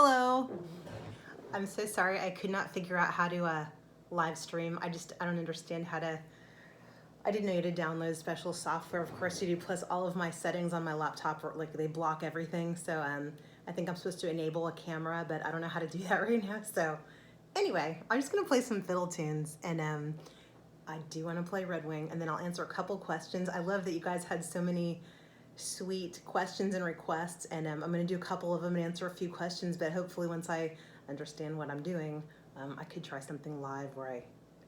Hello. I'm so sorry I could not figure out how to live stream. I don't understand how to. I didn't know you had to download special software. Of course you do. Plus all of my settings on my laptop are like they block everything. So I think I'm supposed to enable a camera, but I don't know how to do that right now. So anyway, I'm just gonna play some fiddle tunes, and I do want to play Red Wing, and then I'll answer a couple questions. I love that you guys had so many sweet questions and requests, and I'm going to do a couple of them and answer a few questions, but hopefully once I understand what I'm doing, I could try something live where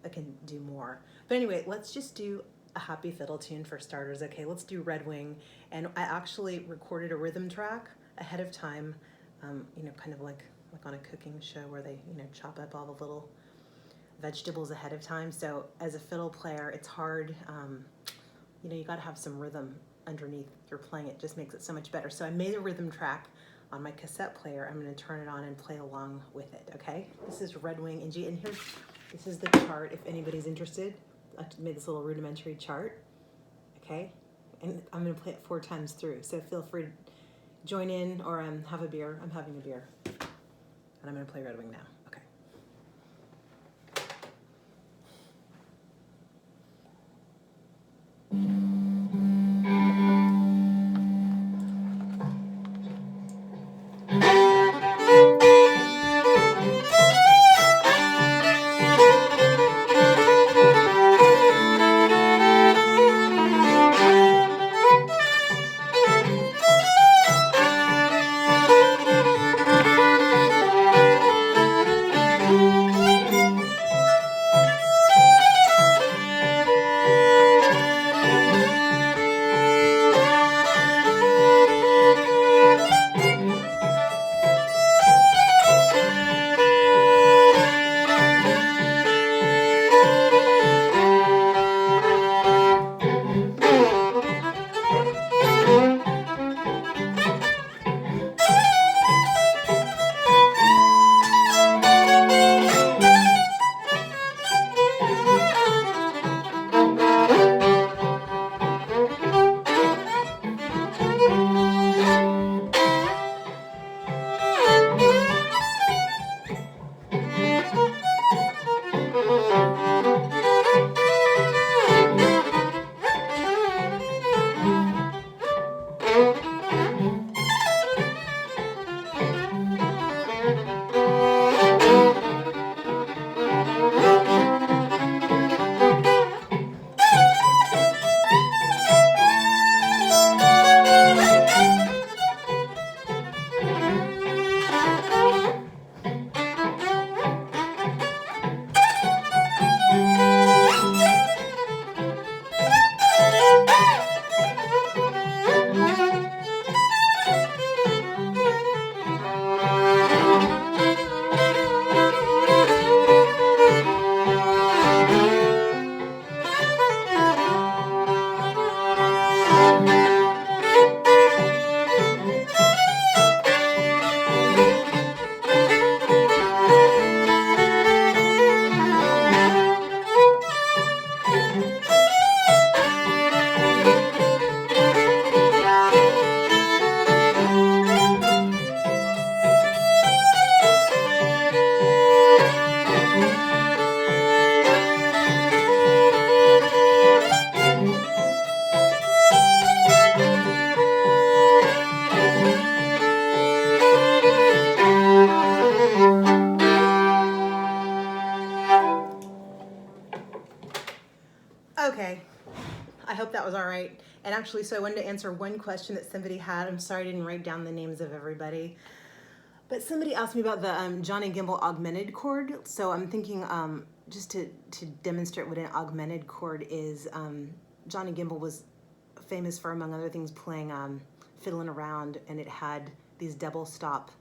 I can do more. But anyway, let's just do a happy fiddle tune for starters. Okay, let's do Red Wing, and I actually recorded a rhythm track ahead of time, kind of like on a cooking show where they, chop up all the little vegetables ahead of time. So as a fiddle player, it's hard, you got to have some rhythm underneath you're playing. It just makes it so much better. So I made a rhythm track on my cassette player. I'm going to turn it on and play along with it. Okay, this is Red Wing in G, and this is the chart if anybody's interested. I made this little rudimentary chart. Okay, and I'm going to play it 4 times through, so feel free to join in or have a beer. I'm having a beer, and I'm going to play Red Wing now. Okay. Okay, I hope that was all right. And actually, so I wanted to answer one question that somebody had. I'm sorry I didn't write down the names of everybody. But somebody asked me about the Johnny Gimbel augmented chord. So I'm thinking just to demonstrate what an augmented chord is, Johnny Gimbel was famous for, among other things, playing Fiddling Around, and it had these double stop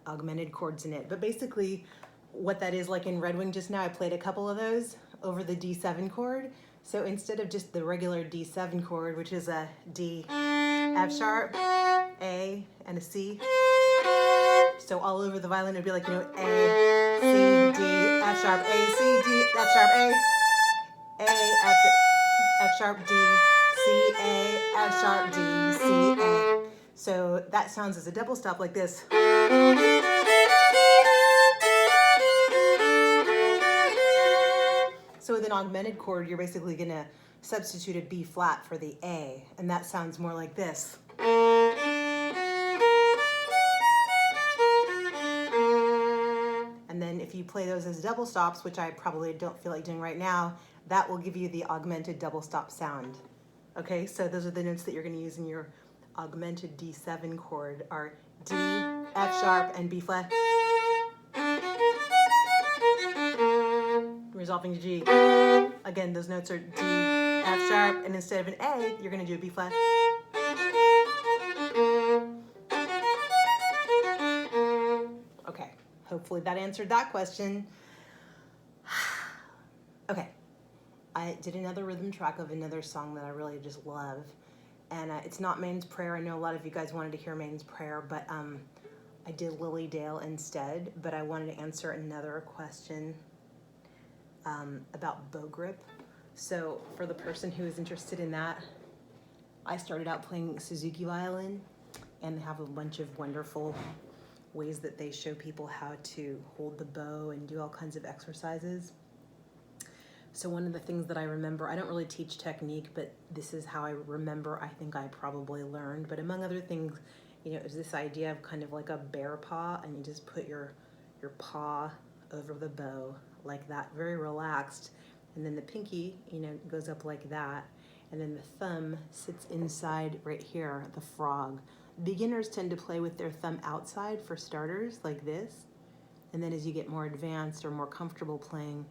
augmented chords in it. But basically what that is, like in Red Wing just now, I played a couple of those over the D7 chord. So instead of just the regular D7 chord, which is a D, F sharp, A, and a C. So all over the violin, it'd be like, A, C, D, F sharp, A, C, D, F sharp, F sharp, D, C, A, F sharp, D, C, A. So that sounds as a double stop like this. So with an augmented chord, you're basically going to substitute a B flat for the A, and that sounds more like this. And then if you play those as double stops, which I probably don't feel like doing right now, that will give you the augmented double stop sound. Okay, so those are the notes that you're going to use in your augmented D7 chord are D, F sharp, and B flat. Resolving to G. Again, those notes are D, F sharp, and instead of an A, you're going to do a B flat. Okay, hopefully that answered that question. Okay, I did another rhythm track of another song that I really just love. And it's not Maine's Prayer. I know a lot of you guys wanted to hear Maine's Prayer, but I did Lily Dale instead. But I wanted to answer another question about bow grip. So for the person who is interested in that, I started out playing Suzuki violin, and they have a bunch of wonderful ways that they show people how to hold the bow and do all kinds of exercises. So one of the things that I remember, I don't really teach technique, but this is how I remember I think I probably learned. But among other things, you know, is this idea of kind of like a bear paw, and you just put your paw over the bow like that, very relaxed. And then the pinky, you know, goes up like that. And then the thumb sits inside right here, the frog. Beginners tend to play with their thumb outside for starters, like this. And then as you get more advanced or more comfortable playing,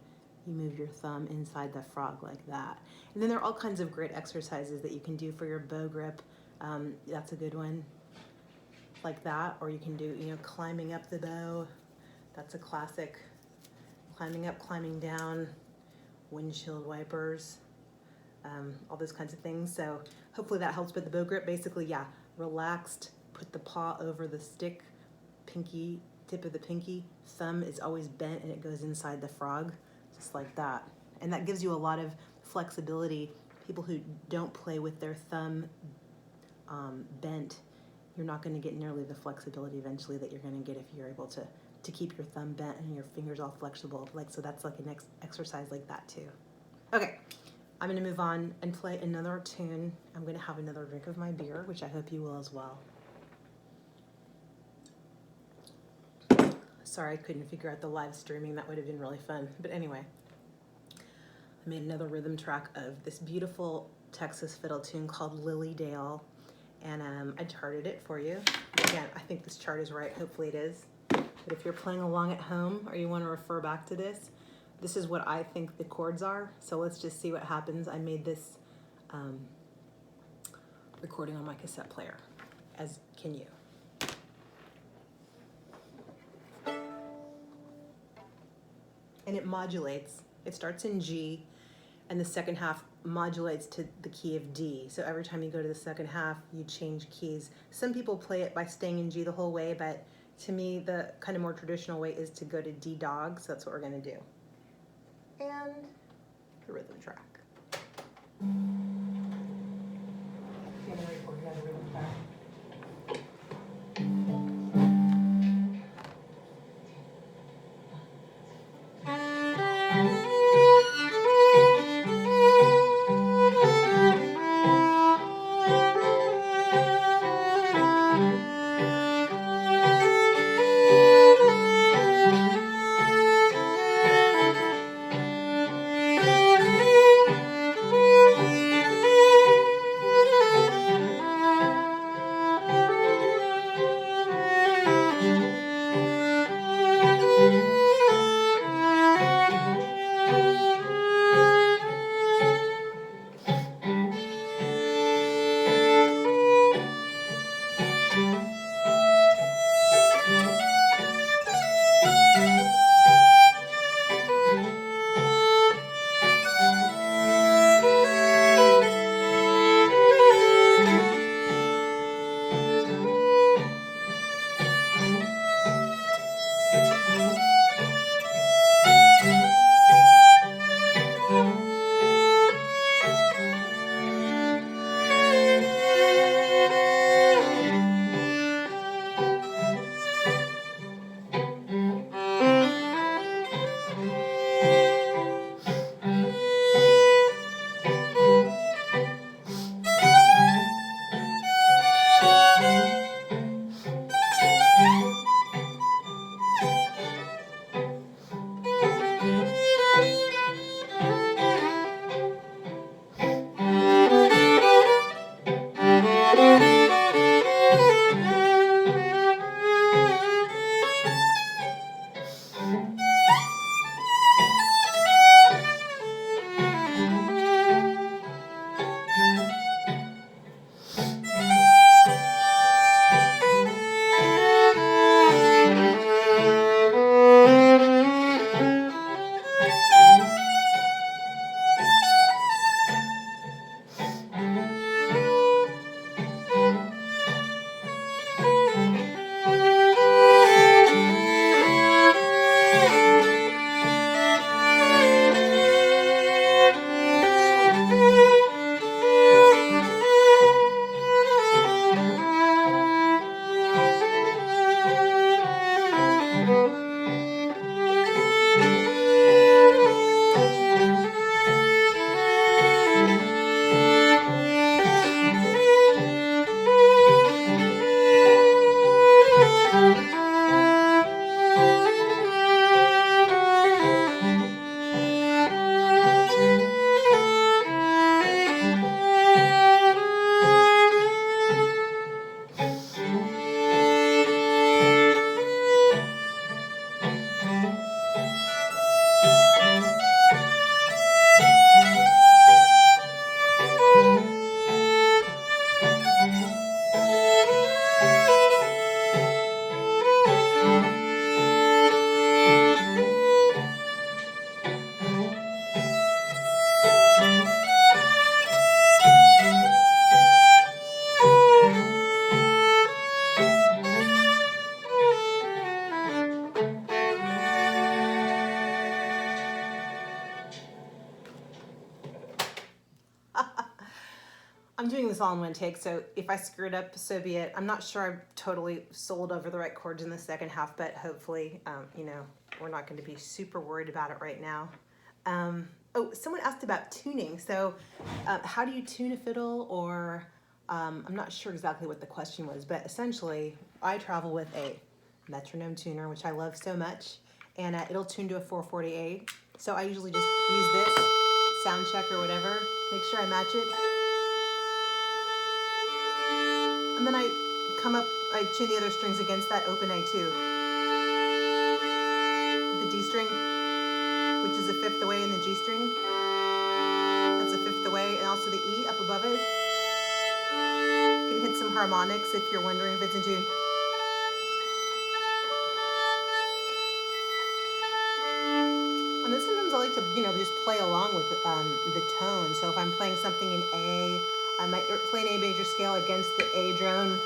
you move your thumb inside the frog like that. And then there are all kinds of great exercises that you can do for your bow grip. That's a good one, like that. Or you can do, you know, climbing up the bow. That's a classic. Climbing up, climbing down, windshield wipers, all those kinds of things. So hopefully that helps with the bow grip. Basically, yeah, relaxed, put the paw over the stick, pinky, tip of the pinky, thumb is always bent and it goes inside the frog. Just like that. And that gives you a lot of flexibility. People who don't play with their thumb bent, you're not going to get nearly the flexibility eventually that you're going to get if you're able to keep your thumb bent and your fingers all flexible. Like, so that's like an exercise like that too. Okay, I'm going to move on and play another tune. I'm going to have another drink of my beer, which I hope you will as well. Sorry, I couldn't figure out the live streaming. That would have been really fun. But anyway, I made another rhythm track of this beautiful Texas fiddle tune called Lily Dale. And I charted it for you. Again, I think this chart is right. Hopefully it is. But if you're playing along at home or you want to refer back to this, this is what I think the chords are. So let's just see what happens. I made this recording on my cassette player, as can you. And it modulates. It starts in G, and the second half modulates to the key of D. So every time you go to the second half, you change keys. Some people play it by staying in G the whole way, but to me, the kind of more traditional way is to go to D dog, so that's what we're going to do. And the rhythm track. this all in one take, so if I screw it up, so be it. I'm not sure I've totally sold over the right chords in the second half, but hopefully, you know, we're not going to be super worried about it right now. Oh, someone asked about tuning. So how do you tune a fiddle? Or I'm not sure exactly what the question was, but essentially I travel with a metronome tuner, which I love so much, and it'll tune to a 440A. So I usually just use this, sound check or whatever, make sure I match it. And then I tune the other strings against that open A too. The D string, which is a fifth away in the G string. That's a fifth away, and also the E up above it. You can hit some harmonics if you're wondering if it's in tune. And then sometimes I like to, you know, just play along with the tone. So if I'm playing something in A, I might play an A major scale against the A drone.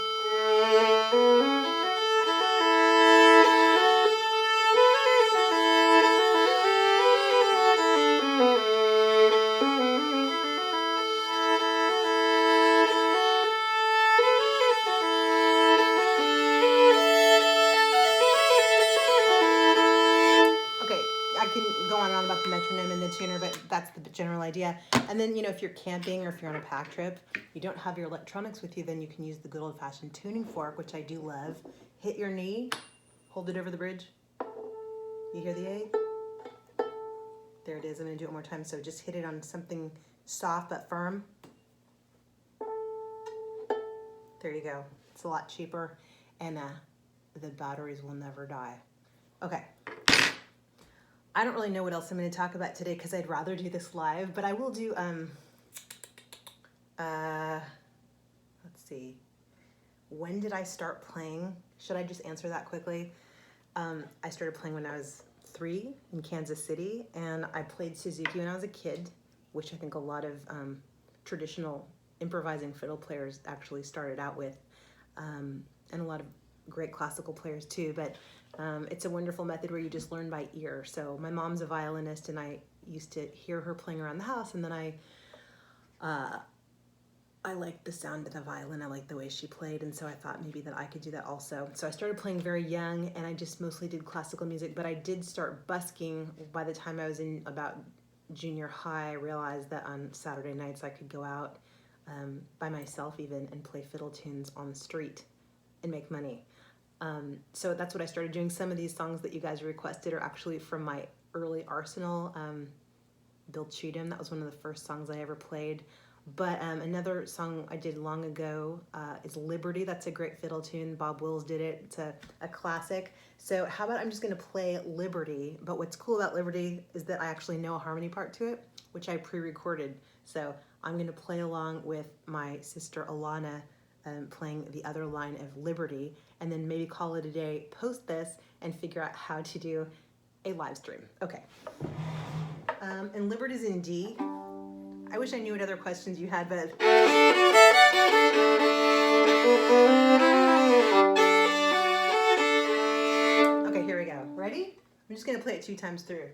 Go on and on about the metronome and the tuner, but that's the general idea. And then, you know, if you're camping or if you're on a pack trip, you don't have your electronics with you, then you can use the good old-fashioned tuning fork, which I do love. Hit your knee, hold it over the bridge. You hear the A? There it is. I'm going to do it one more time. So just hit it on something soft but firm. There you go. It's a lot cheaper, and the batteries will never die. Okay. I don't really know what else I'm going to talk about today because I'd rather do this live, but I will do, let's see, when did I start playing? Should I just answer that quickly? I started playing when I was 3 in Kansas City, and I played Suzuki when I was a kid, which I think a lot of traditional improvising fiddle players actually started out with, and a lot of great classical players too, but it's a wonderful method where you just learn by ear. So my mom's a violinist, and I used to hear her playing around the house, and then I liked the sound of the violin. I liked the way she played, and so I thought maybe that I could do that also. So I started playing very young, and I just mostly did classical music, but I did start busking by the time I was in about junior high. I realized that on Saturday nights I could go out by myself even and play fiddle tunes on the street and make money. So that's what I started doing. Some of these songs that you guys requested are actually from my early arsenal. Bill Cheatham, that was one of the first songs I ever played. But another song I did long ago is Liberty. That's a great fiddle tune. Bob Wills did it. It's a classic. So how about I'm just going to play Liberty. But what's cool about Liberty is that I actually know a harmony part to it, which I pre-recorded. So I'm going to play along with my sister Alana playing the other line of Liberty, and then maybe call it a day, post this, and figure out how to do a live stream. Okay. And Liberty's in D. I wish I knew what other questions you had, but... Okay, here we go. Ready? I'm just going to play it 2 times through.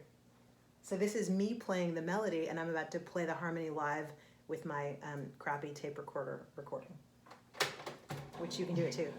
So this is me playing the melody, and I'm about to play the harmony live with my crappy tape recorder recording, which you can do it too.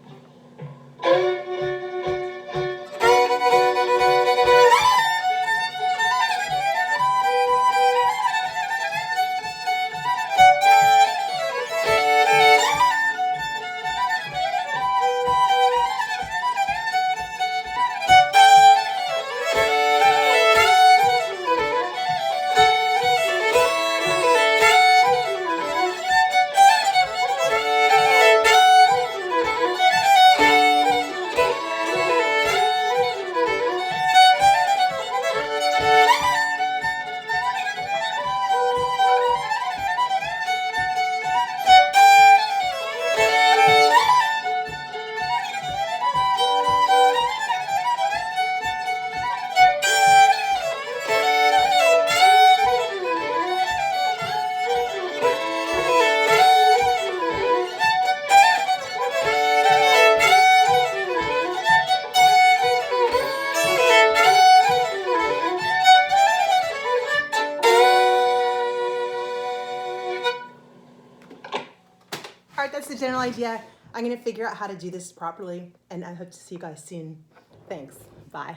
All right, that's the general idea. I'm gonna figure out how to do this properly, and I hope to see you guys soon. Thanks. Bye.